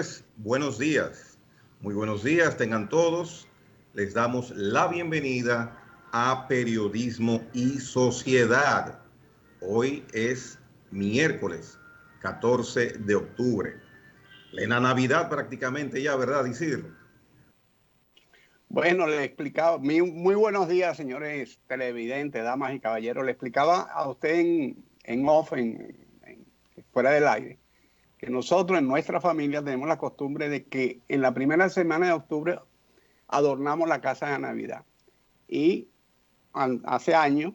señores, buenos días. Muy buenos días tengan todos. Les damos la bienvenida a Periodismo y Sociedad. Hoy es miércoles 14 de octubre. Plena Navidad prácticamente ya, ¿verdad, Isidro? Bueno, le explicaba, muy buenos días, señores televidentes, damas y caballeros. Le explicaba a usted en off, fuera del aire, que nosotros en nuestra familia tenemos la costumbre de que en la primera semana de octubre adornamos la casa de Navidad. Y hace años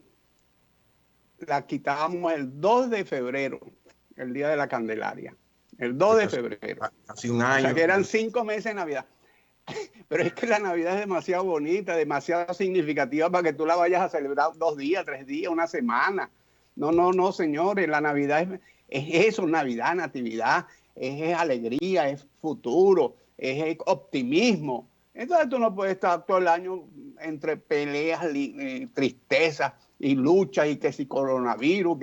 la quitábamos el 2 de febrero, el día de la Candelaria. El 2 de febrero. Hace un año. O sea que eran 5 meses de Navidad. Pero es que la Navidad es demasiado bonita, demasiado significativa para que tú la vayas a celebrar 2 días, 3 días, una semana. No, señores, la Navidad es eso, Navidad, natividad, es alegría, es futuro, es optimismo. Entonces tú no puedes estar todo el año entre peleas, tristezas y luchas, y que si coronavirus,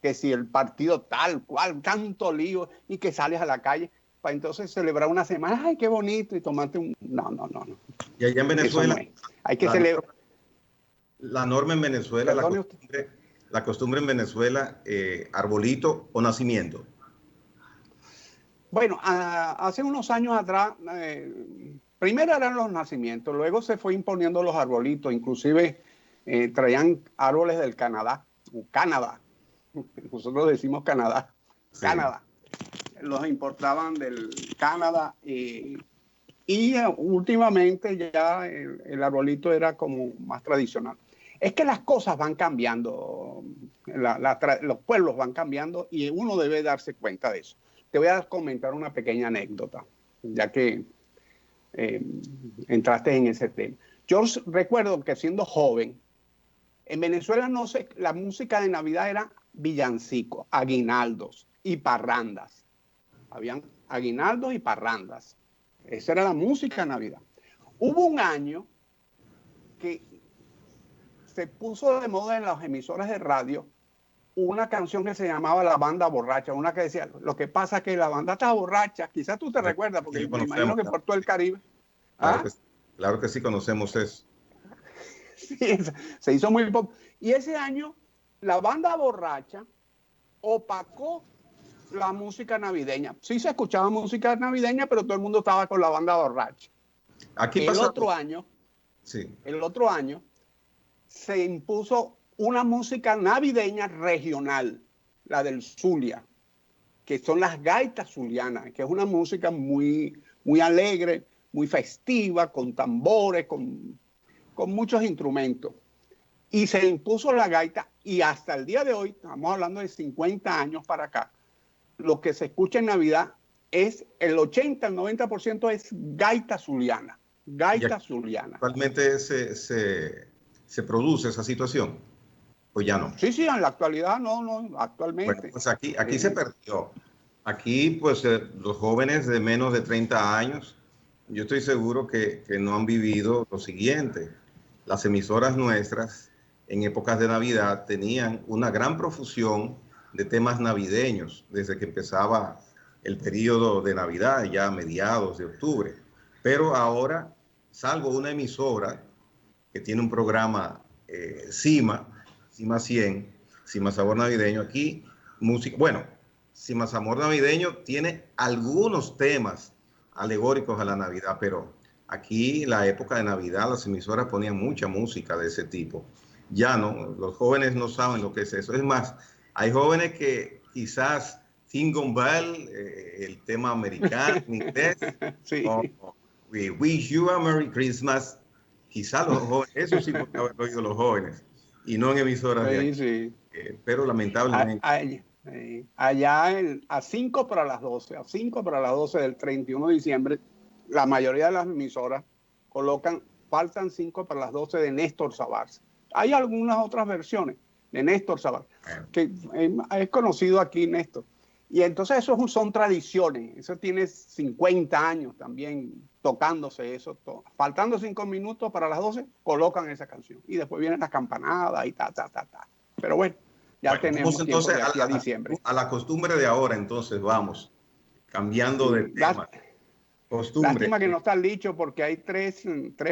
que si el partido tal cual, tanto lío, y que sales a la calle para entonces celebrar una semana. ¡Ay, qué bonito! Y tomarte un... No. Y allá en Venezuela... No es. Hay que celebrar... La norma en Venezuela, la costumbre en Venezuela, arbolito o nacimiento. Bueno, hace unos años atrás, primero eran los nacimientos, luego se fue imponiendo los arbolitos, inclusive traían árboles del Canadá, nosotros decimos Canadá, sí. Canadá, los importaban del Canadá y últimamente ya el arbolito era como más tradicional. Es que las cosas van cambiando, los pueblos van cambiando y uno debe darse cuenta de eso. Te voy a comentar una pequeña anécdota, ya que entraste en ese tema. Yo recuerdo que siendo joven, en Venezuela la música de Navidad era villancicos, aguinaldos y parrandas. Habían aguinaldos y parrandas. Esa era la música de Navidad. Hubo un año que se puso de moda en las emisoras de radio una canción que se llamaba La Banda Borracha, una que decía, lo que pasa es que la banda está borracha, quizás tú te recuerdas, porque sí, me imagino que por todo el Caribe. Claro que sí conocemos eso. Sí, se hizo muy pop. Y ese año, la Banda Borracha opacó la música navideña. Sí se escuchaba música navideña, pero todo el mundo estaba con la Banda Borracha. El otro año se impuso una música navideña regional, la del Zulia, que son las gaitas zulianas, que es una música muy alegre, muy festiva, con tambores, con muchos instrumentos. Y se impuso la gaita, y hasta el día de hoy, estamos hablando de 50 años para acá, lo que se escucha en Navidad es el 80, el 90% es gaita zuliana. Gaita zuliana. ¿Actualmente se produce esa situación? Pues ya no. Sí, en la actualidad no, actualmente. Bueno, pues aquí se perdió. Aquí, pues, los jóvenes de menos de 30 años, yo estoy seguro que no han vivido lo siguiente. Las emisoras nuestras, en épocas de Navidad, tenían una gran profusión de temas navideños, desde que empezaba el periodo de Navidad, ya a mediados de octubre. Pero ahora, salvo una emisora que tiene un programa CIMA 100, CIMA Sabor Navideño, aquí música, bueno, CIMA Sabor Navideño tiene algunos temas alegóricos a la Navidad, pero aquí la época de Navidad las emisoras ponían mucha música de ese tipo. Ya no, los jóvenes no saben lo que es eso. Es más, hay jóvenes que quizás Jingle Bell, el tema americano en inglés, sí. We wish you a Merry Christmas. Quizás los jóvenes, eso sí pueden haberlo oído los jóvenes, y no en emisoras de aquí. Sí. Pero lamentablemente. Allá a 5 para las 12, a 5 para las 12 del 31 de diciembre, la mayoría de las emisoras colocan, faltan 5 para las 12 de Néstor Sabarce. Hay algunas otras versiones de Néstor Sabarce, que es conocido aquí Néstor. Y entonces eso son tradiciones, eso tiene 50 años también tocándose eso. Faltando 5 minutos para las 12, colocan esa canción. Y después vienen las campanadas y ta. Pero bueno, ya tenemos entonces tiempo de aquí a diciembre. A la costumbre de ahora, entonces vamos cambiando de tema. Costumbre. Lástima que no está el Licho porque hay tres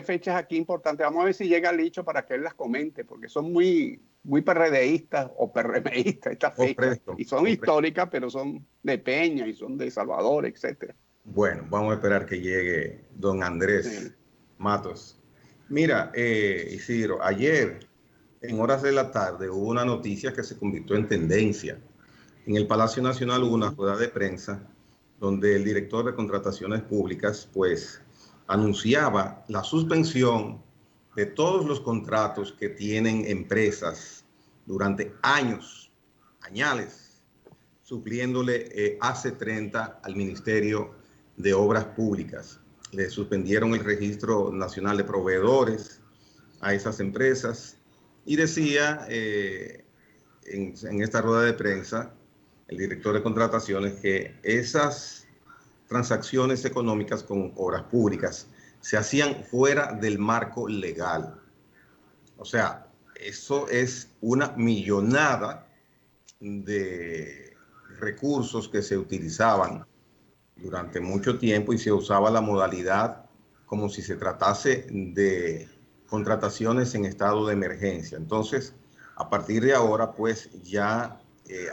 fechas aquí importantes. Vamos a ver si llega el Licho para que él las comente, porque son muy PRDistas o PRMistas estas fechas. Y son históricas, pero son de Peña y son de Salvador, etcétera. Bueno, vamos a esperar que llegue don Andrés Matos. Mira, Isidro, ayer en horas de la tarde hubo una noticia que se convirtió en tendencia. En el Palacio Nacional hubo una rueda de prensa donde el director de contrataciones públicas pues anunciaba la suspensión de todos los contratos que tienen empresas durante años, añales, supliéndole AC30 al Ministerio de Obras Públicas. Le suspendieron el Registro Nacional de Proveedores a esas empresas y decía en esta rueda de prensa el director de contrataciones que esas transacciones económicas con obras públicas se hacían fuera del marco legal. O sea, eso es una millonada de recursos que se utilizaban durante mucho tiempo y se usaba la modalidad como si se tratase de contrataciones en estado de emergencia. Entonces, a partir de ahora, pues ya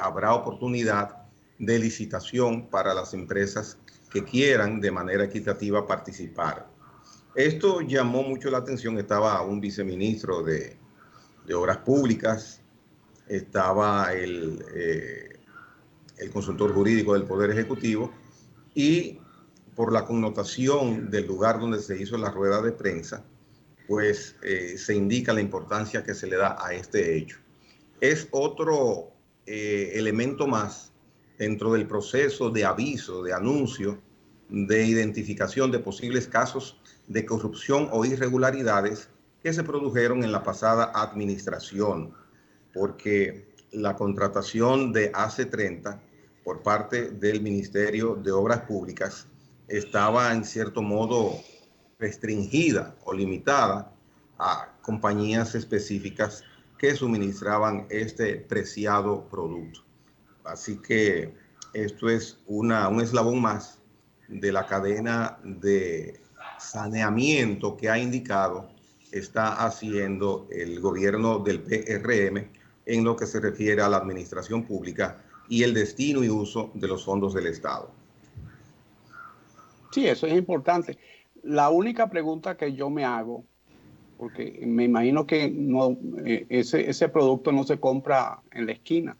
habrá oportunidad de licitación para las empresas que quieran de manera equitativa participar. Esto llamó mucho la atención. Estaba un viceministro de Obras Públicas, estaba el consultor jurídico del Poder Ejecutivo, y por la connotación del lugar donde se hizo la rueda de prensa, pues se indica la importancia que se le da a este hecho. Es otro elemento más dentro del proceso de aviso, de anuncio, de identificación de posibles casos de corrupción o irregularidades que se produjeron en la pasada administración, porque la contratación de AC30 por parte del Ministerio de Obras Públicas estaba en cierto modo restringida o limitada a compañías específicas que suministraban este preciado producto. Así que esto es un eslabón más de la cadena de saneamiento que ha indicado está haciendo el gobierno del PRM en lo que se refiere a la administración pública y el destino y uso de los fondos del Estado. Sí, eso es importante. La única pregunta que yo me hago, porque me imagino que no, ese producto no se compra en la esquina.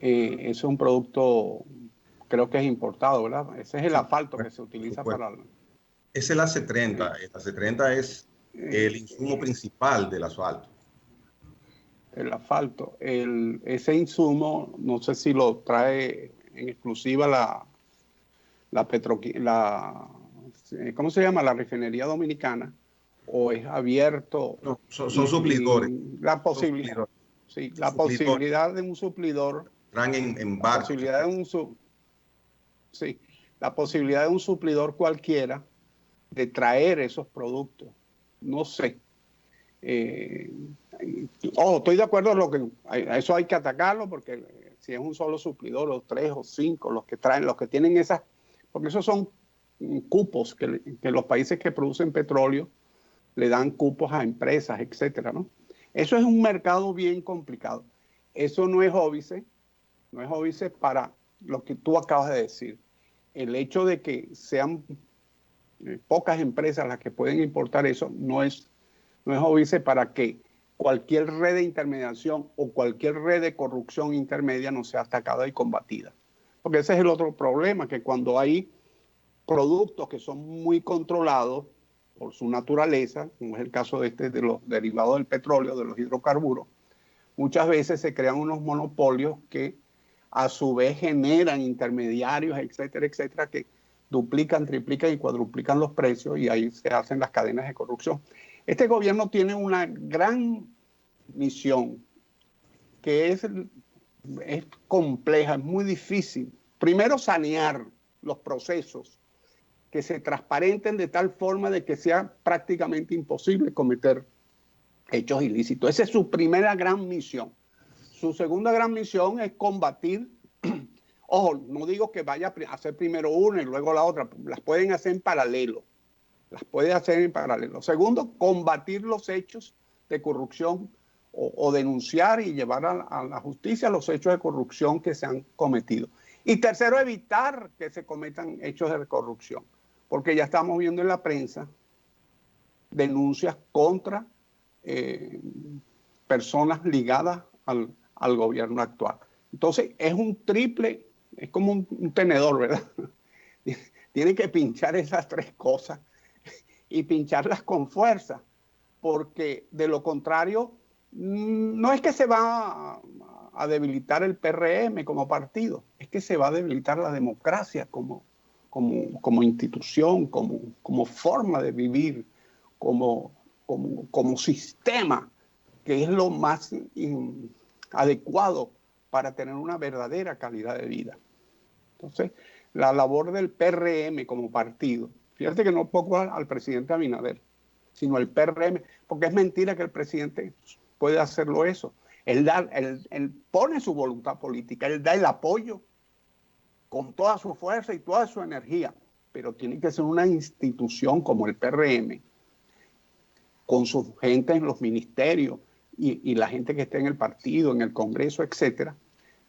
Es un producto, creo que es importado, ¿verdad? Ese es el asfalto que se utiliza para... Es el AC30. El AC30 es el insumo principal del asfalto. El asfalto. Ese insumo, no sé si lo trae en exclusiva ¿cómo se llama? La refinería dominicana, o es abierto. No, son suplidores. La posibilidad. Sí, la posibilidad de un suplidor. Traen en barcos. La posibilidad de un suplidor cualquiera de traer esos productos. No sé. Estoy de acuerdo en lo que eso hay que atacarlo, porque si es un solo suplidor o 3 o 5 los que traen, los que tienen esas, porque esos son cupos que los países que producen petróleo le dan cupos a empresas, etcétera, ¿no? Eso es un mercado bien complicado. Eso no es óbice para lo que tú acabas de decir. El hecho de que sean pocas empresas las que pueden importar eso no es óbice para que cualquier red de intermediación o cualquier red de corrupción intermedia no sea atacada y combatida. Porque ese es el otro problema, que cuando hay productos que son muy controlados por su naturaleza, como es el caso de los derivados del petróleo, de los hidrocarburos, muchas veces se crean unos monopolios que a su vez generan intermediarios, etcétera, etcétera, que duplican, triplican y cuadruplican los precios, y ahí se hacen las cadenas de corrupción. Este gobierno tiene una gran misión que es compleja, es muy difícil. Primero, sanear los procesos, que se transparenten de tal forma de que sea prácticamente imposible cometer hechos ilícitos. Esa es su primera gran misión. Su segunda gran misión es combatir Ojo, no digo que vaya a hacer primero una y luego la otra, las pueden hacer en paralelo. Las puede hacer en paralelo. Segundo, combatir los hechos de corrupción o denunciar y llevar a la justicia los hechos de corrupción que se han cometido. Y tercero, evitar que se cometan hechos de corrupción, porque ya estamos viendo en la prensa denuncias contra personas ligadas al gobierno actual. Entonces, es un triple, es como un tenedor, ¿verdad? Tiene que pinchar esas tres cosas y pincharlas con fuerza, porque de lo contrario, no es que se va a debilitar el PRM como partido, es que se va a debilitar la democracia como institución, como forma de vivir, como sistema, que es lo más adecuado para tener una verdadera calidad de vida. Entonces, la labor del PRM como partido, fíjate que no poco al presidente Abinader, sino al PRM, porque es mentira que el presidente puede hacerlo eso. Él pone su voluntad política, él da el apoyo con toda su fuerza y toda su energía, pero tiene que ser una institución como el PRM, con su gente en los ministerios y la gente que esté en el partido, en el Congreso, etcétera,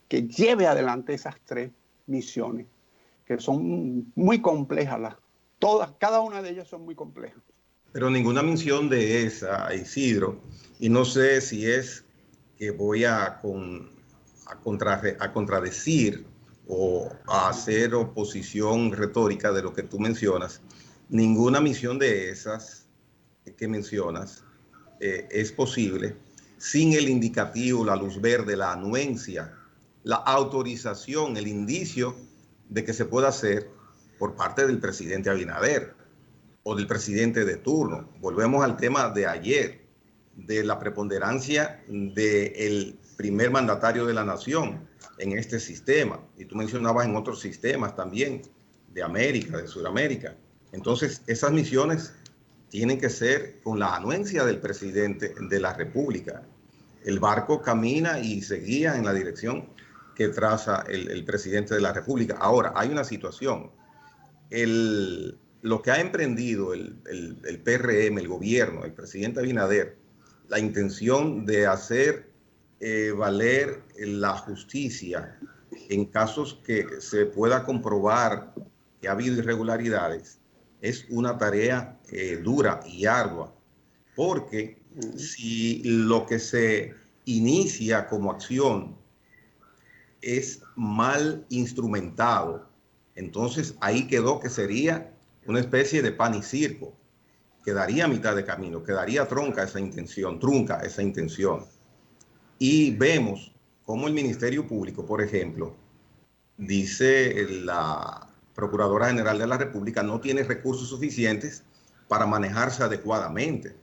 que lleve adelante esas tres misiones, que son muy complejas. Cada una de ellas son muy complejas. Pero ninguna misión de esa, Isidro, y no sé si es que voy a contradecir o a hacer oposición retórica de lo que tú mencionas, ninguna misión de esas que mencionas es posible sin el indicativo, la luz verde, la anuencia, la autorización, el indicio de que se pueda hacer por parte del presidente Abinader o del presidente de turno. Volvemos al tema de ayer, de la preponderancia del primer mandatario de la nación en este sistema. Y tú mencionabas en otros sistemas también, de América, de Sudamérica. Entonces, esas misiones tienen que ser con la anuencia del presidente de la República. El barco camina y se guía en la dirección que traza el presidente de la República. Ahora, hay una situación. Lo que ha emprendido el PRM, el gobierno, el presidente Abinader, la intención de hacer valer la justicia en casos que se pueda comprobar que ha habido irregularidades, es una tarea dura y ardua, porque si lo que se inicia como acción es mal instrumentado, entonces ahí quedó que sería una especie de pan y circo, quedaría a mitad de camino, quedaría trunca esa intención. Y vemos cómo el Ministerio Público, por ejemplo, dice la Procuradora General de la República, no tiene recursos suficientes para manejarse adecuadamente.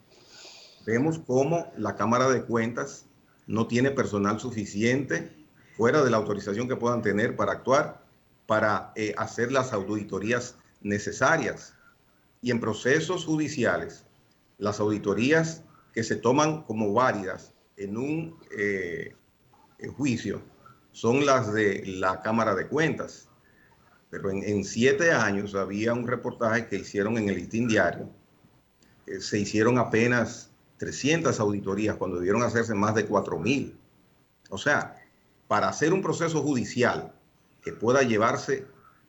Vemos cómo la Cámara de Cuentas no tiene personal suficiente fuera de la autorización que puedan tener para actuar, para hacer las auditorías necesarias. Y en procesos judiciales, las auditorías que se toman como válidas en un juicio son las de la Cámara de Cuentas. Pero en 7 años había un reportaje que hicieron en el Listín Diario. Se hicieron apenas 300 auditorías cuando debieron hacerse más de 4.000. O sea, para hacer un proceso judicial que pueda llevarse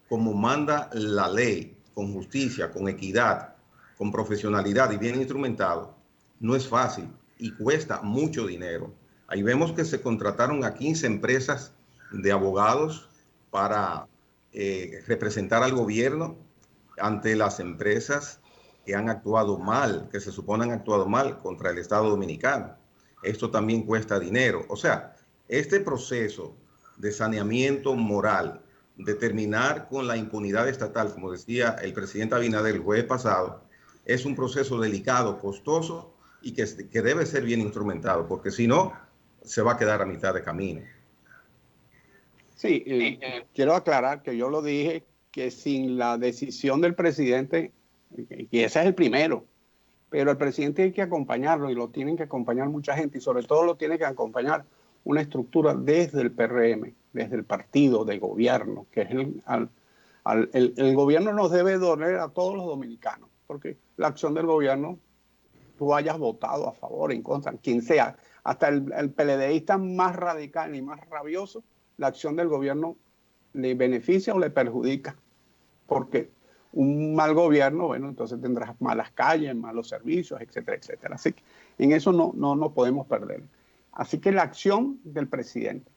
como manda la ley, con justicia, con equidad, con profesionalidad y bien instrumentado, no es fácil y cuesta mucho dinero. Ahí vemos que se contrataron a 15 empresas de abogados para representar al gobierno ante las empresas que han actuado mal, que se supone han actuado mal contra el Estado Dominicano. Esto también cuesta dinero. O sea, este proceso de saneamiento moral, de terminar con la impunidad estatal, como decía el presidente Abinader el jueves pasado, es un proceso delicado, costoso y que debe ser bien instrumentado, porque si no, se va a quedar a mitad de camino. Sí, quiero aclarar que yo lo dije, que sin la decisión del presidente, y ese es el primero, pero el presidente hay que acompañarlo y lo tienen que acompañar mucha gente y sobre todo lo tiene que acompañar una estructura desde el PRM, desde el partido de gobierno, que es el gobierno nos debe doler a todos los dominicanos, porque la acción del gobierno, tú hayas votado a favor, en contra, quien sea, hasta el PLDista más radical y más rabioso, la acción del gobierno le beneficia o le perjudica, porque un mal gobierno, bueno, entonces tendrás malas calles, malos servicios, etcétera, etcétera. Así que en eso no podemos perder. Así que la acción del presidente.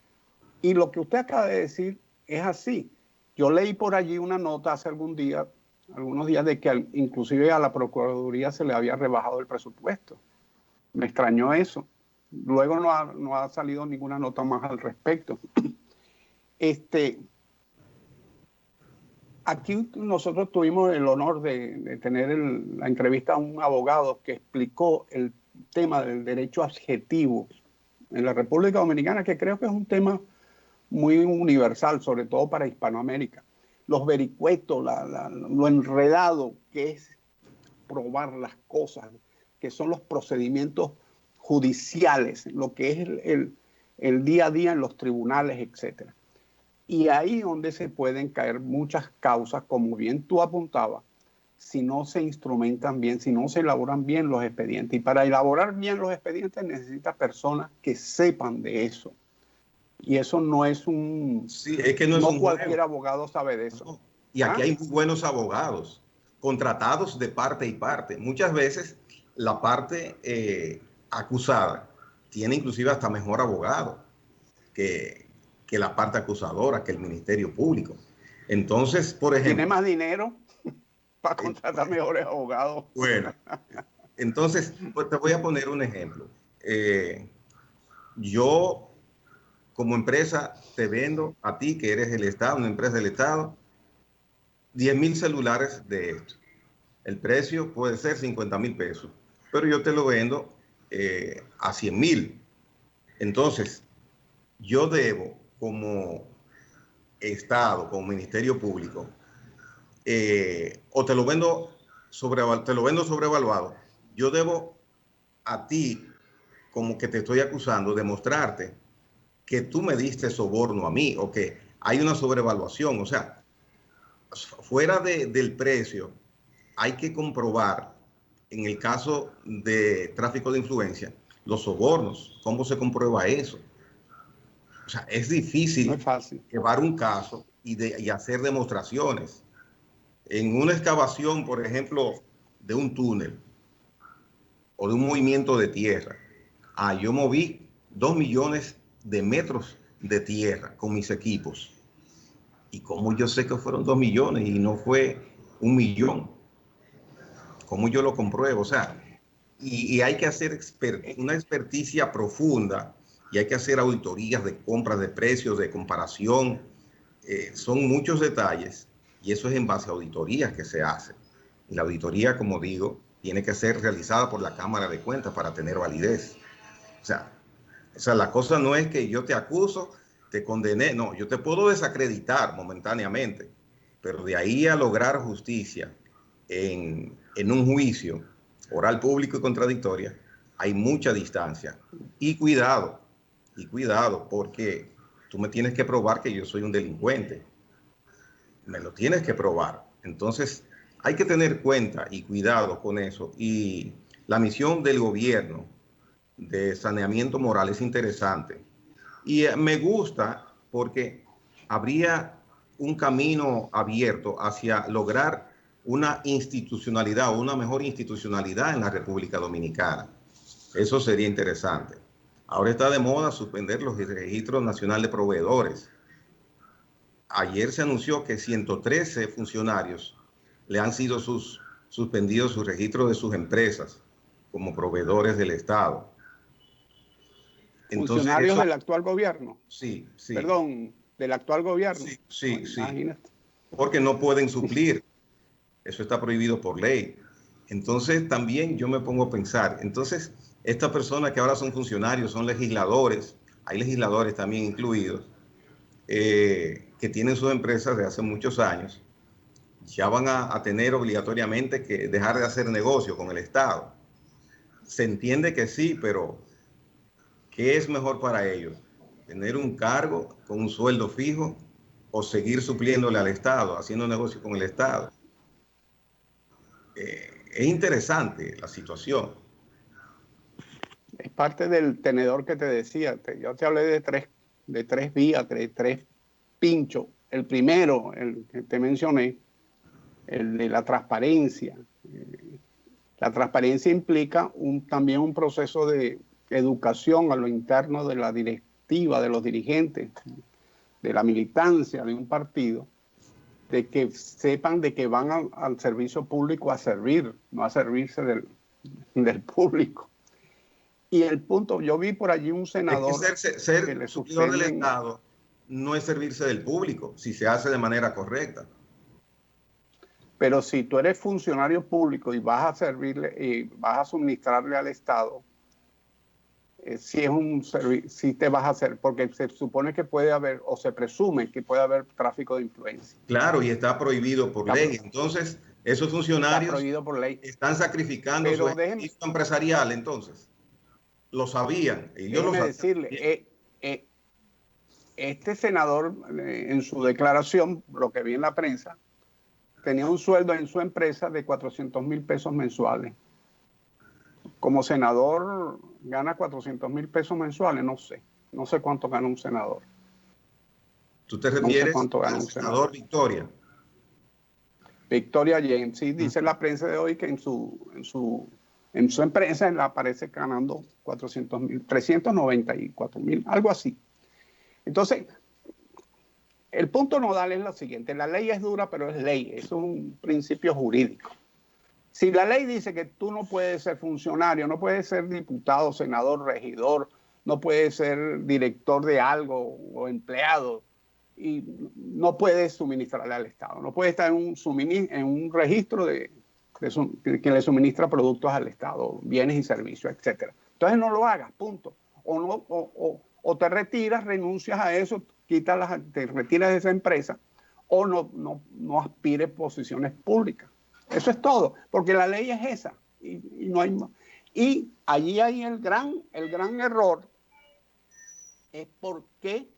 Y lo que usted acaba de decir es así. Yo leí por allí una nota hace algunos días, de que inclusive a la Procuraduría se le había rebajado el presupuesto. Me extrañó eso. Luego no ha salido ninguna nota más al respecto. Aquí nosotros tuvimos el honor de tener la entrevista a un abogado que explicó el tema del derecho adjetivo en la República Dominicana, que creo que es un tema muy universal, sobre todo para Hispanoamérica. Los vericuetos, lo enredado que es probar las cosas, que son los procedimientos judiciales, lo que es el día a día en los tribunales, etcétera. Y ahí donde se pueden caer muchas causas, como bien tú apuntabas, si no se instrumentan bien, si no se elaboran bien los expedientes. Y para elaborar bien los expedientes necesitas personas que sepan de eso. Y eso no es un... Sí, es que no es un cualquier juego. abogado sabe de eso. No. Y aquí hay muy buenos abogados, contratados de parte y parte. Muchas veces la parte acusada tiene inclusive hasta mejor abogado que la parte acusadora, que el Ministerio Público. Entonces, por ejemplo... Tiene más dinero para contratar mejores abogados. Bueno, entonces, pues te voy a poner un ejemplo. Yo, como empresa, te vendo a ti, que eres el Estado, una empresa del Estado, 10,000 celulares de estos. El precio puede ser 50,000 pesos, pero yo te lo vendo a 100,000. Entonces, yo debo, como Estado, como Ministerio Público, o te lo vendo sobrevaluado, yo debo a ti, como que te estoy acusando, demostrarte que tú me diste soborno a mí o que hay una sobrevaluación. O sea, fuera del precio, hay que comprobar, en el caso de tráfico de influencia, los sobornos. ¿Cómo se comprueba eso? O sea, es difícil, no es fácil llevar un caso y hacer demostraciones. En una excavación, por ejemplo, de un túnel o de un movimiento de tierra, yo moví 2 millones de metros de tierra con mis equipos. ¿Y cómo yo sé que fueron 2 millones y no fue 1 millón? ¿Cómo yo lo compruebo? O sea, y hay que hacer una experticia profunda y hay que hacer auditorías de compras de precios, de comparación. Son muchos detalles y eso es en base a auditorías que se hacen. Y la auditoría, como digo, tiene que ser realizada por la Cámara de Cuentas para tener validez. O sea, la cosa no es que yo te acuso, te condené, no, yo te puedo desacreditar momentáneamente, pero de ahí a lograr justicia en un juicio oral, público y contradictoria, hay mucha distancia. Y cuidado, porque tú me tienes que probar que yo soy un delincuente. Me lo tienes que probar. Entonces, hay que tener cuenta y cuidado con eso. Y la misión del gobierno de saneamiento moral es interesante. Y me gusta porque habría un camino abierto hacia lograr una institucionalidad o una mejor institucionalidad en la República Dominicana. Eso sería interesante. Ahora está de moda suspender los registros nacionales de proveedores. Ayer se anunció que 113 funcionarios le han sido suspendidos sus registros de sus empresas como proveedores del Estado. Entonces, funcionarios del actual gobierno. Sí. Perdón, del actual gobierno. Sí. Porque no pueden suplir. Eso está prohibido por ley. Entonces también yo me pongo a pensar, entonces estas personas que ahora son funcionarios, son legisladores, hay legisladores también incluidos, que tienen sus empresas de hace muchos años, ya van a tener obligatoriamente que dejar de hacer negocio con el Estado. Se entiende que sí, pero ¿qué es mejor para ellos? tener un cargo con un sueldo fijo o seguir supliéndole al Estado, haciendo negocio con el Estado. Es interesante la situación. Es parte del tenedor que te decía. Yo te hablé de tres vías, tres pinchos. El primero, el que te mencioné, el de la transparencia. La transparencia implica también un proceso de educación a lo interno de la directiva, de los dirigentes, de la militancia de un partido, de que sepan de que van al servicio público a servir, no a servirse del público. Y el punto, yo vi por allí un senador... Es que ser suplidor del Estado no es servirse del público, si se hace de manera correcta. Pero si tú eres funcionario público y vas a servirle y vas a suministrarle al Estado, si te vas a hacer, porque se supone que puede haber, o se presume que puede haber tráfico de influencia. Claro, y está prohibido por ley. Entonces, esos funcionarios está prohibido por ley. Están sacrificando su ejercicio empresarial, entonces. Lo sabían. Déjeme decirle, este senador, en su declaración, lo que vi en la prensa, tenía un sueldo en su empresa de 400,000 pesos mensuales. Como senador gana 400,000 pesos mensuales, no sé cuánto gana un senador. ¿Tú te refieres al senador Victoria? Victoria James, sí, dice la prensa de hoy que en su empresa él aparece ganando 400,000, 394,000, algo así. Entonces, el punto nodal es lo siguiente: la ley es dura, pero es ley, es un principio jurídico. Si la ley dice que tú no puedes ser funcionario, no puedes ser diputado, senador, regidor, no puedes ser director de algo o empleado, y no puedes suministrarle al Estado, no puedes estar en un registro que le suministra productos al Estado, bienes y servicios, etc. Entonces no lo hagas, punto. O te retiras, renuncias a eso, te retiras de esa empresa, o no aspires posiciones públicas. Eso es todo, porque la ley es esa y no hay más. Y allí hay el gran error, es porque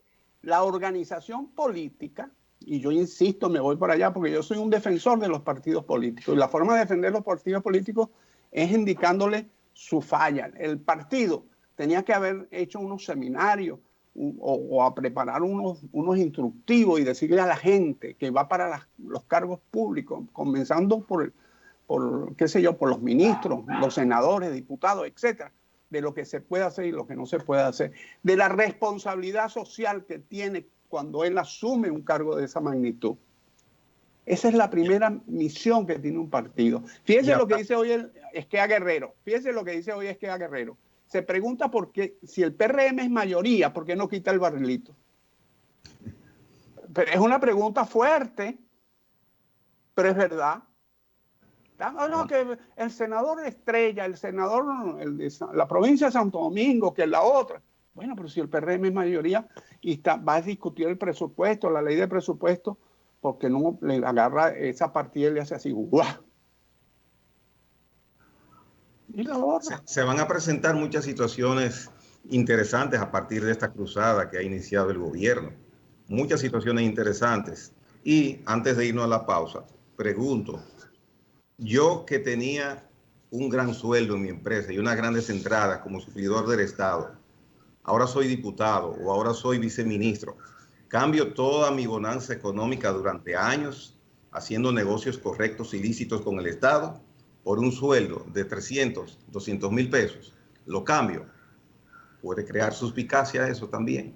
la organización política, y yo insisto, me voy por allá porque yo soy un defensor de los partidos políticos, y la forma de defender los partidos políticos es indicándole su falla. El partido tenía que haber hecho unos seminarios o a preparar unos instructivos y decirle a la gente que va para los cargos públicos, comenzando por qué sé yo, por los ministros, los senadores, diputados, etcétera, de lo que se puede hacer y lo que no se puede hacer, de la responsabilidad social que tiene cuando él asume un cargo de esa magnitud. Esa es la primera misión que tiene un partido. Fíjese lo que dice hoy Esquea Guerrero. Fíjese lo que dice hoy Esquea Guerrero. Se pregunta por qué, si el PRM es mayoría, ¿por qué no quita el barrilito? Pero es una pregunta fuerte, pero es verdad. No, que el senador Estrella, el senador de la provincia de Santo Domingo, que es la otra. Bueno, pero si el PRM es mayoría y va a discutir el presupuesto, la ley de presupuesto, porque no le agarra esa partida y le hace así, ¡guau! Y la otra. Se van a presentar muchas situaciones interesantes a partir de esta cruzada que ha iniciado el gobierno. Muchas situaciones interesantes. Y antes de irnos a la pausa, pregunto, yo que tenía un gran sueldo en mi empresa y unas grandes entradas como suplidor del Estado, ahora soy diputado o ahora soy viceministro, cambio toda mi bonanza económica durante años haciendo negocios correctos y lícitos con el Estado por un sueldo de 300, 200,000 pesos, lo cambio. Puede crear suspicacia eso también.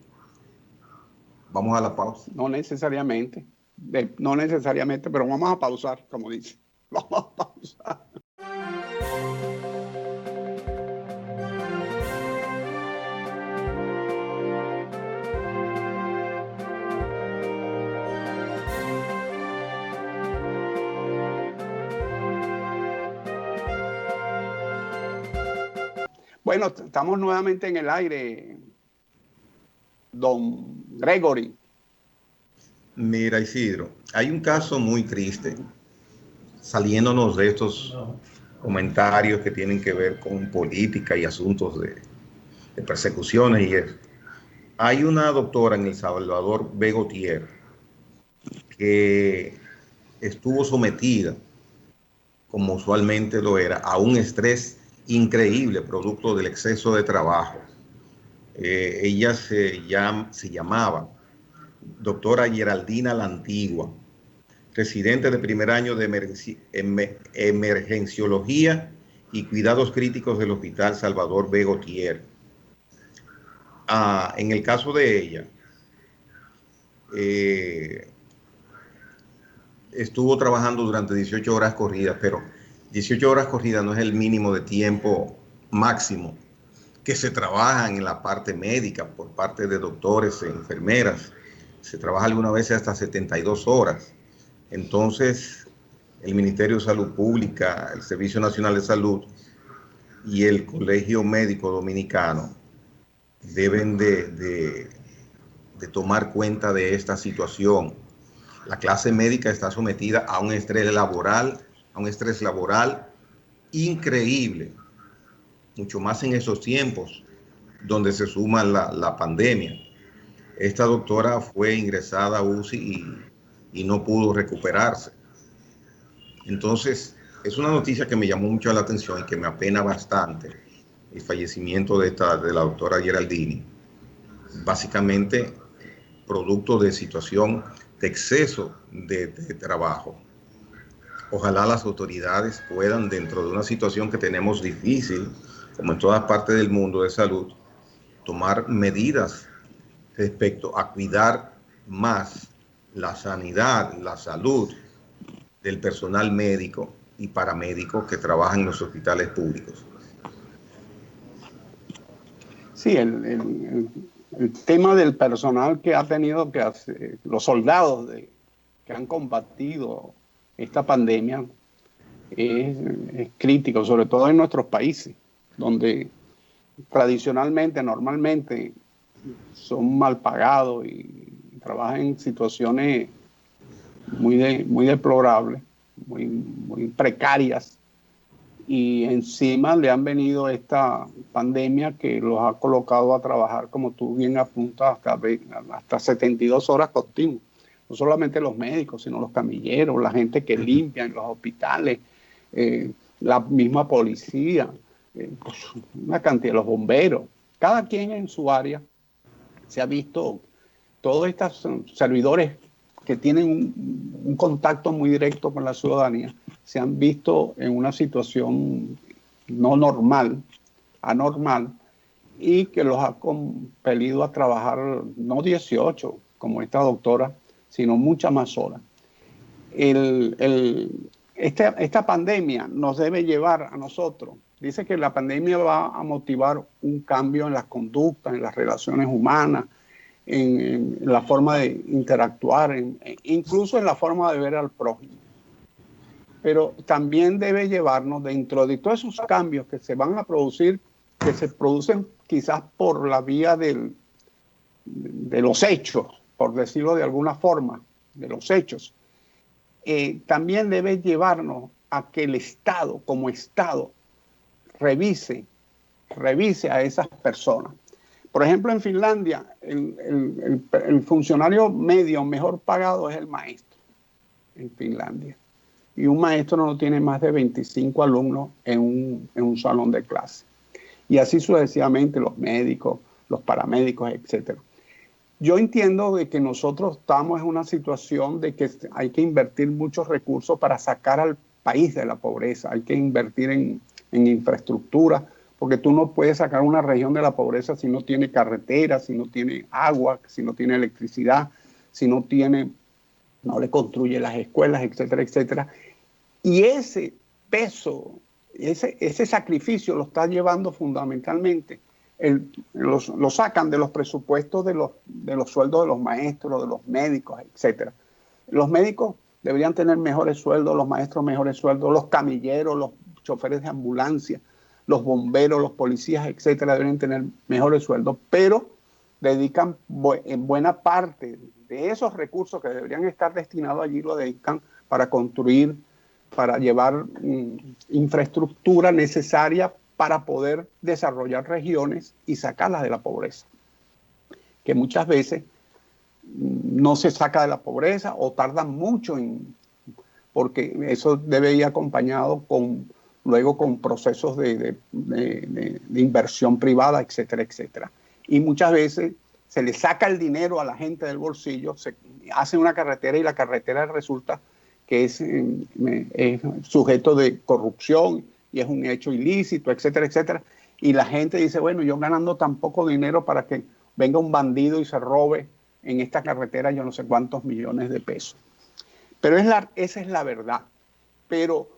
Vamos a la pausa. No necesariamente, pero vamos a pausar, como dice. Vamos a pausar. Bueno, estamos nuevamente en el aire, don Gregory. Mira, Isidro, hay un caso muy triste, saliéndonos de estos comentarios que tienen que ver con política y asuntos de persecuciones y eso. Hay una doctora en El Salvador, Begotier, que estuvo sometida, como usualmente lo era, a un estrés increíble producto del exceso de trabajo. Ella se llamaba doctora Geraldina La Antigua, residente de primer año de emergenciología y cuidados críticos del Hospital Salvador Begotier. En el caso de ella, estuvo trabajando durante 18 horas corridas, pero 18 horas corridas no es el mínimo de tiempo máximo que se trabaja en la parte médica por parte de doctores e enfermeras. Se trabaja algunas veces hasta 72 horas. Entonces, el Ministerio de Salud Pública, el Servicio Nacional de Salud y el Colegio Médico Dominicano deben de tomar cuenta de esta situación. La clase médica está sometida a un estrés laboral, increíble, mucho más en esos tiempos donde se suma la pandemia. Esta doctora fue ingresada a UCI y no pudo recuperarse. Entonces, es una noticia que me llamó mucho la atención y que me apena bastante el fallecimiento de la doctora Geraldini, básicamente producto de situación de exceso de trabajo. Ojalá las autoridades puedan, dentro de una situación que tenemos difícil, como en todas partes del mundo de salud, tomar medidas respecto a cuidar más la sanidad, la salud del personal médico y paramédico que trabajan en los hospitales públicos. Sí, el tema del personal que ha tenido que hacer, los soldados que han combatido esta pandemia es crítico, sobre todo en nuestros países, donde tradicionalmente, normalmente, son mal pagados y trabajan en situaciones muy deplorables, muy precarias, y encima le han venido esta pandemia que los ha colocado a trabajar, como tú bien apuntas, hasta 72 horas continuas. No solamente los médicos, sino los camilleros, la gente que limpia en los hospitales, la misma policía, pues una cantidad, los bomberos. Cada quien en su área se ha visto, todos estos servidores que tienen un contacto muy directo con la ciudadanía, se han visto en una situación no normal, anormal, y que los ha compelido a trabajar no 18, como esta doctora, sino muchas más horas. Esta pandemia nos debe llevar a nosotros. Dice que la pandemia va a motivar un cambio en las conductas, en las relaciones humanas, en la forma de interactuar, incluso en la forma de ver al prójimo. Pero también debe llevarnos, dentro de todos esos cambios que se van a producir, que se producen quizás por la vía de los hechos, por decirlo de alguna forma, de los hechos, también debe llevarnos a que el Estado, como Estado, revise a esas personas. Por ejemplo, en Finlandia, el funcionario medio mejor pagado es el maestro, en Finlandia. Y un maestro no tiene más de 25 alumnos en un salón de clase. Y así sucesivamente los médicos, los paramédicos, etc. Yo entiendo de que nosotros estamos en una situación de que hay que invertir muchos recursos para sacar al país de la pobreza. Hay que invertir en infraestructura, porque tú no puedes sacar una región de la pobreza si no tiene carreteras, si no tiene agua, si no tiene electricidad, si no le construye las escuelas, etcétera, etcétera. Y ese peso, ese sacrificio lo está llevando fundamentalmente, lo sacan de los presupuestos de los sueldos de los maestros, de los médicos, etcétera. Los médicos deberían tener mejores sueldos, los maestros mejores sueldos, los camilleros, los choferes de ambulancia, los bomberos, los policías, etcétera, deberían tener mejores sueldos, pero dedican en buena parte de esos recursos que deberían estar destinados allí, lo dedican para construir, para llevar infraestructura necesaria para poder desarrollar regiones y sacarlas de la pobreza. que muchas veces no se saca de la pobreza o tardan mucho porque eso debe ir acompañado luego con procesos de inversión privada, etcétera, etcétera. Y muchas veces se le saca el dinero a la gente del bolsillo, se hace una carretera y la carretera resulta que es sujeto de corrupción y es un hecho ilícito, etcétera, etcétera. Y la gente dice, bueno, yo ganando tan poco dinero para que venga un bandido y se robe en esta carretera yo no sé cuántos millones de pesos. Pero esa es la verdad. Pero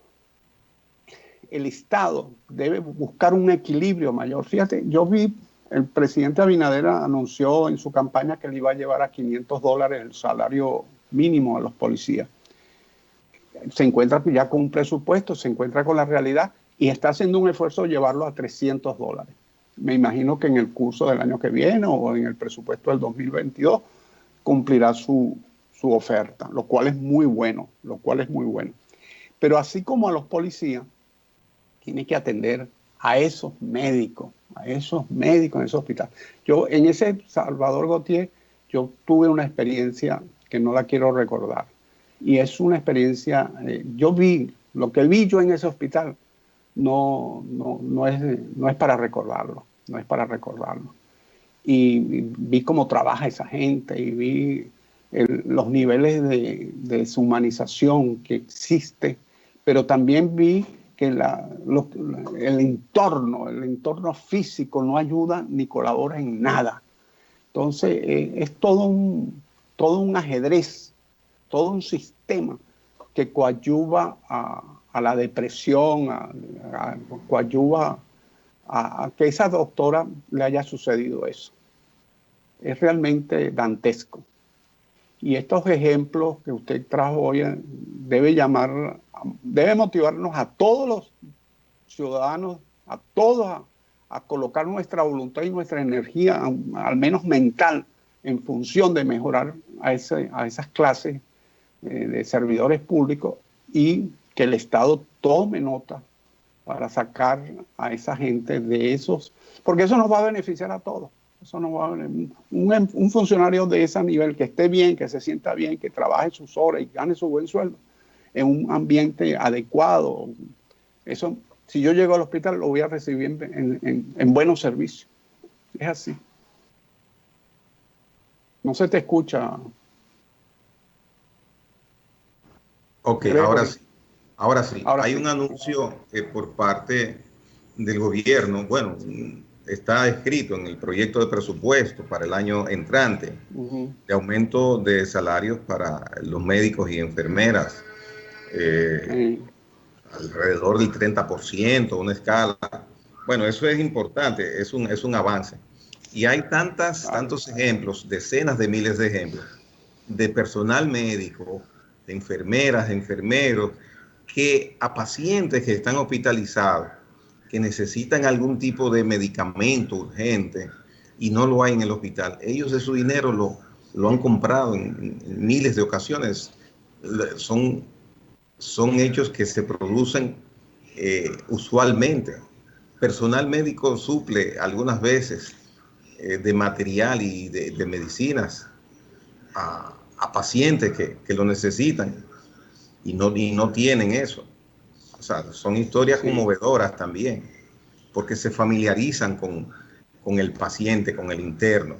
el Estado debe buscar un equilibrio mayor. Fíjate, yo vi, el presidente Abinader anunció en su campaña que le iba a llevar a $500 el salario mínimo a los policías. Se encuentra ya con un presupuesto, se encuentra con la realidad y está haciendo un esfuerzo de llevarlo a $300. Me imagino que en el curso del año que viene o en el presupuesto del 2022 cumplirá su oferta, lo cual es muy bueno, Pero así como a los policías, tiene que atender a esos médicos en ese hospital. Yo en ese Salvador Gautier, yo tuve una experiencia que no la quiero recordar. Y es una experiencia, lo que vi yo en ese hospital, no es para recordarlo, Y vi cómo trabaja esa gente y vi los niveles de deshumanización que existe, pero también vi que el entorno físico no ayuda ni colabora en nada. Entonces es todo un ajedrez, todo un sistema que coadyuva a la depresión, coadyuva a que esa doctora le haya sucedido eso. Es realmente dantesco. Y estos ejemplos que usted trajo hoy debe motivarnos a todos los ciudadanos, a todos a colocar nuestra voluntad y nuestra energía, al menos mental, en función de mejorar a esas clases de servidores públicos y que el Estado tome nota para sacar a esa gente de esos, porque eso nos va a beneficiar a todos. Eso no va a un funcionario de ese nivel que esté bien, que se sienta bien, que trabaje sus horas y gane su buen sueldo en un ambiente adecuado. Eso, si yo llego al hospital, lo voy a recibir en buenos servicios. Es así. No se te escucha. Ok, ahora sí. Hay un anuncio por parte del gobierno, bueno, está escrito en el proyecto de presupuesto para el año entrante, de aumento de salarios para los médicos y enfermeras, alrededor del 30%, una escala. Bueno, eso es importante, es un avance. Y hay tantos ejemplos, decenas de miles de ejemplos, de personal médico, de enfermeras, enfermeros, que a pacientes que están hospitalizados, que necesitan algún tipo de medicamento urgente y no lo hay en el hospital, ellos de su dinero lo han comprado en miles de ocasiones. Son hechos que se producen usualmente. Personal médico suple algunas veces de material y de medicinas a pacientes que lo necesitan y no tienen eso. O sea, son historias conmovedoras también, porque se familiarizan con el paciente, con el interno.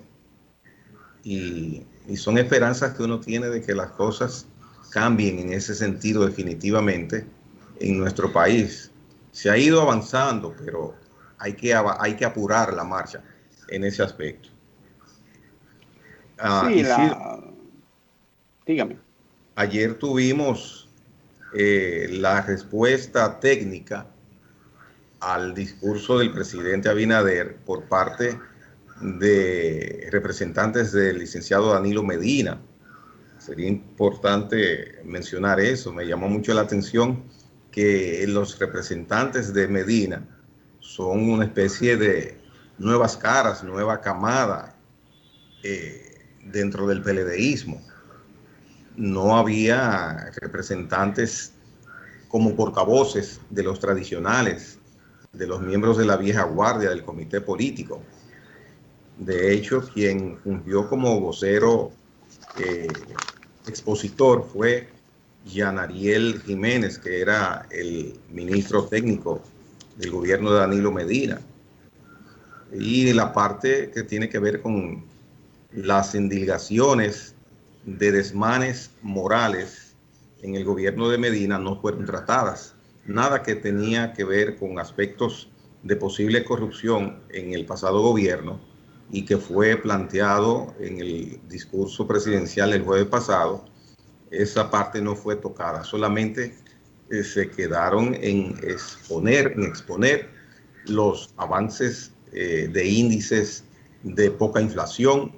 Y son esperanzas que uno tiene de que las cosas cambien en ese sentido definitivamente en nuestro país. Se ha ido avanzando, pero hay que apurar la marcha en ese aspecto. Dígame. Ayer tuvimos la respuesta técnica al discurso del presidente Abinader por parte de representantes del licenciado Danilo Medina. Sería importante mencionar eso. Me llamó mucho la atención que los representantes de Medina son una especie de nuevas caras, nueva camada dentro del PLDismo. No había representantes como portavoces de los tradicionales, de los miembros de la vieja guardia del comité político. De hecho, quien fungió como vocero expositor fue Yanariel Jiménez, que era el ministro técnico del gobierno de Danilo Medina. Y la parte que tiene que ver con las indagaciones de desmanes morales en el gobierno de Medina no fueron tratadas. Nada que tenía que ver con aspectos de posible corrupción en el pasado gobierno y que fue planteado en el discurso presidencial el jueves pasado, esa parte no fue tocada. Solamente se quedaron en exponer los avances de índices de poca inflación,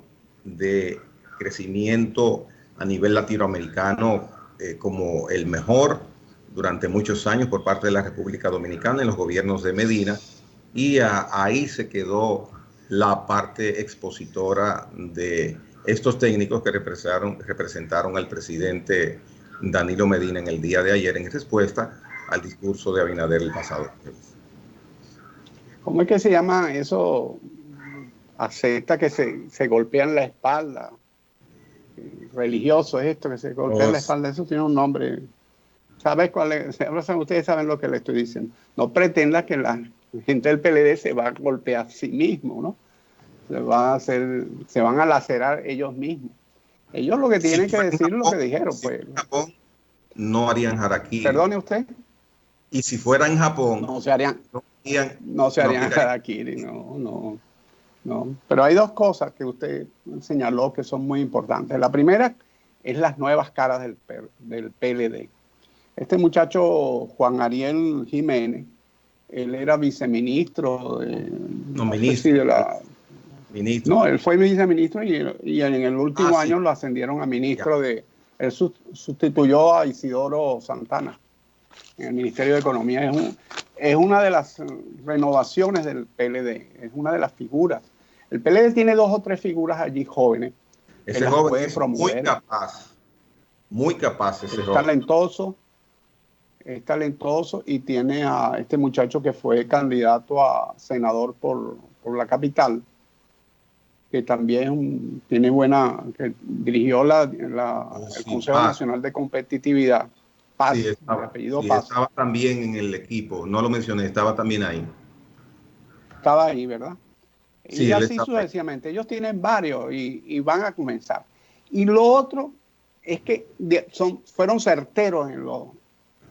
de crecimiento a nivel latinoamericano como el mejor durante muchos años por parte de la República Dominicana en los gobiernos de Medina, y ahí se quedó la parte expositora de estos técnicos que representaron al presidente Danilo Medina en el día de ayer en respuesta al discurso de Abinader el pasado jueves. ¿Cómo es que se llama eso? Acepta que se golpean la espalda. Religioso es esto, que se golpean la espalda. Eso tiene un nombre. ¿Sabes cuál es? Ustedes saben lo que le estoy diciendo. No pretenda que la gente del PLD se va a golpear a sí mismo, ¿no? Se van a lacerar ellos mismos. Ellos lo que tienen que decir es lo que dijeron. Si pues en Japón no harían harakiri. Perdone usted. Y si fuera en Japón no se harían harakiri, no. Pero hay dos cosas que usted señaló que son muy importantes. La primera es las nuevas caras del PLD. Este muchacho Juan Ariel Jiménez, él era viceministro ministro. Él fue viceministro y en el último año lo ascendieron a ministro él sustituyó a Isidoro Santana en el Ministerio de Economía. Es una de las renovaciones del PLD, es una de las figuras. El PLD tiene 2 o 3 figuras allí jóvenes. Ese joven es muy capaz ese joven. Es talentoso y tiene a este muchacho que fue candidato a senador por la capital, que también tiene que dirigió el Consejo Nacional de Competitividad. Paz, sí, estaba también en el equipo, no lo mencioné, estaba también ahí. Estaba ahí, ¿verdad? Sí, y así sucesivamente. Ellos tienen varios y van a comenzar. Y lo otro es que fueron certeros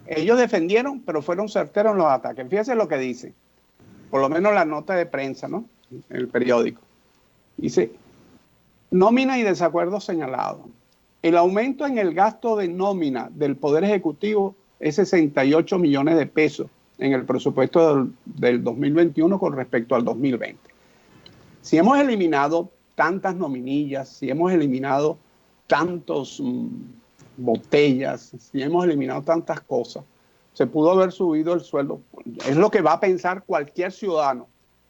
ellos defendieron, pero fueron certeros en los ataques. Fíjense lo que dice, por lo menos la nota de prensa, ¿no? El periódico. Dice, nómina y desacuerdos señalados. El aumento en el gasto de nómina del Poder Ejecutivo es 68 millones de pesos en el presupuesto del 2021 con respecto al 2020. Si hemos eliminado tantas nominillas, si hemos eliminado tantos botellas, si hemos eliminado tantas cosas, se pudo haber subido el sueldo. Es lo que va a pensar cualquier ciudadano.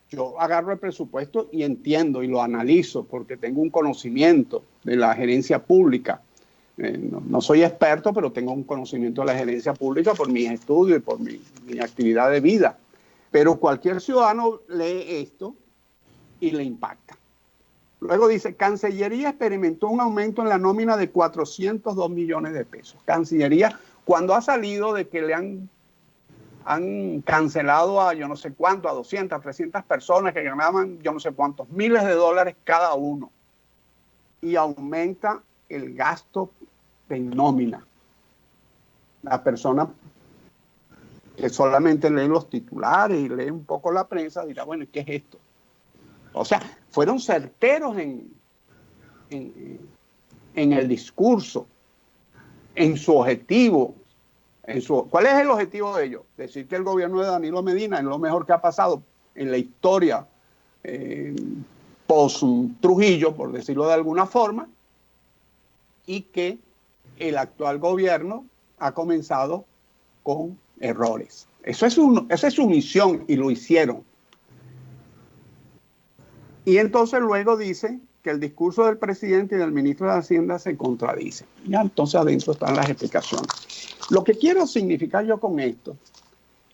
Yo agarro el presupuesto y entiendo y lo analizo porque tengo un conocimiento de la gerencia pública. No soy experto, pero tengo un conocimiento de la gerencia pública por mis estudios y por mi actividad de vida. Pero cualquier ciudadano lee esto y le impacta. Luego dice, Cancillería experimentó un aumento en la nómina de 402 millones de pesos. Cancillería, cuando ha salido de que le han cancelado a yo no sé cuánto, a 200, 300 personas que ganaban yo no sé cuántos miles de dólares cada uno. Y aumenta el gasto de nómina. La persona que solamente lee los titulares y lee un poco la prensa dirá, bueno, ¿qué es esto? O sea, fueron certeros en el discurso, en su objetivo. ¿Cuál es el objetivo de ellos? Decir que el gobierno de Danilo Medina es lo mejor que ha pasado en la historia post-Trujillo, por decirlo de alguna forma, y que el actual gobierno ha comenzado con errores. Esa es su misión y lo hicieron. Y entonces luego dice que el discurso del presidente y del ministro de Hacienda se contradice. Ya entonces adentro están las explicaciones. Lo que quiero significar yo con esto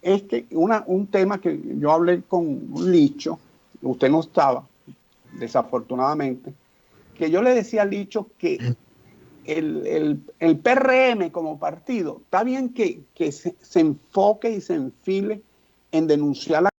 es que un tema que yo hablé con Licho, usted no estaba, desafortunadamente, que yo le decía al Licho que el PRM como partido, está bien que se enfoque y se enfile en denunciar la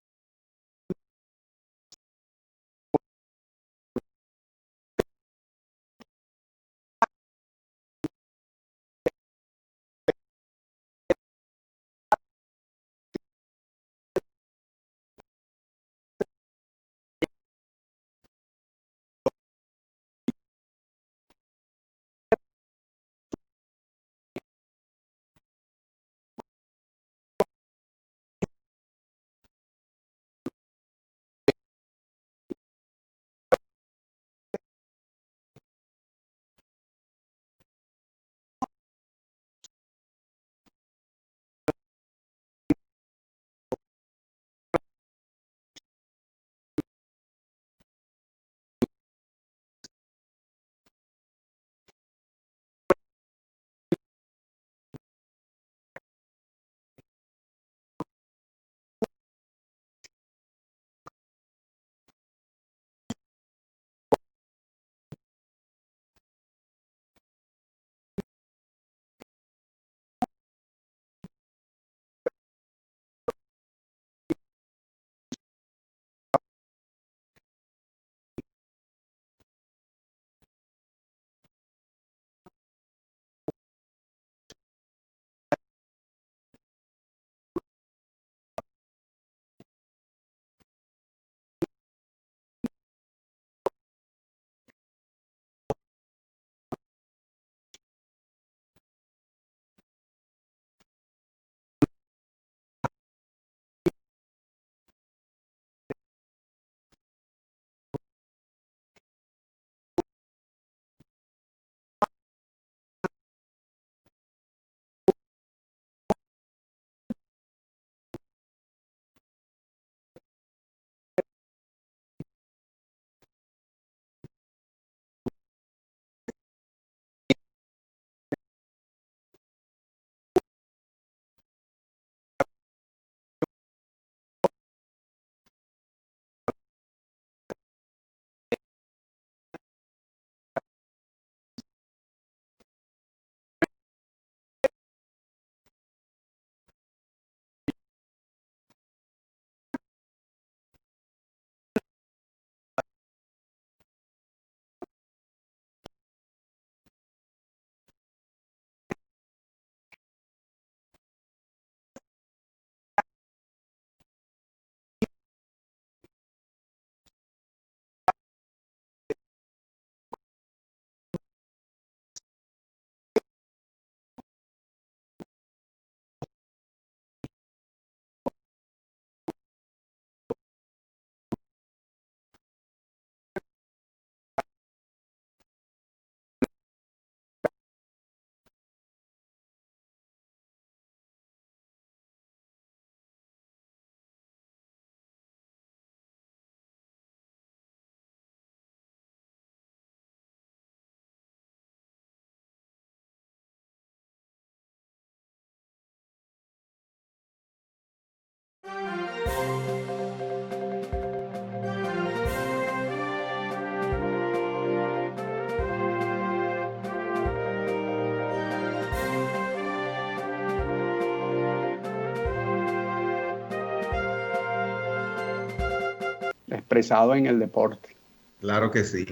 expresado en el deporte. Claro que sí.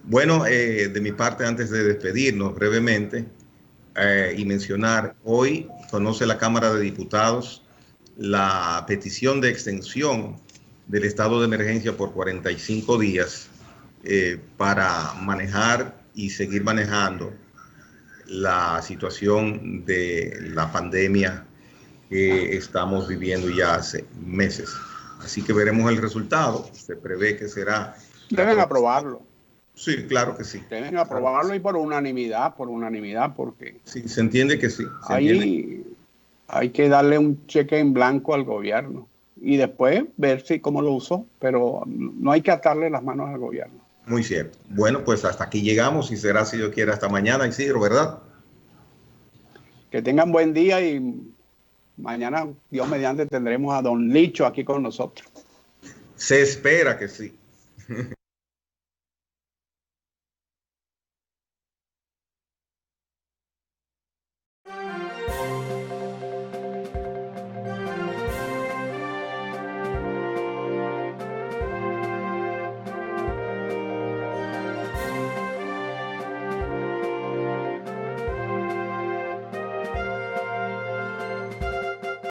Bueno, de mi parte, antes de despedirnos brevemente y mencionar, hoy conoce la Cámara de Diputados la petición de extensión del estado de emergencia por 45 días para manejar y seguir manejando la situación de la pandemia que estamos viviendo ya hace meses. Así que veremos el resultado. Se prevé que será... Deben aprobarlo. Sí, claro que sí. Deben aprobarlo, claro, y por unanimidad, porque... Sí, se entiende que sí. Ahí hay que darle un cheque en blanco al gobierno y después ver cómo lo usó, pero no hay que atarle las manos al gobierno. Muy cierto. Bueno, pues hasta aquí llegamos y será, si Dios quiere, hasta mañana, Isidro, ¿verdad? Que tengan buen día y mañana, Dios mediante, tendremos a don Licho aquí con nosotros. Se espera que sí.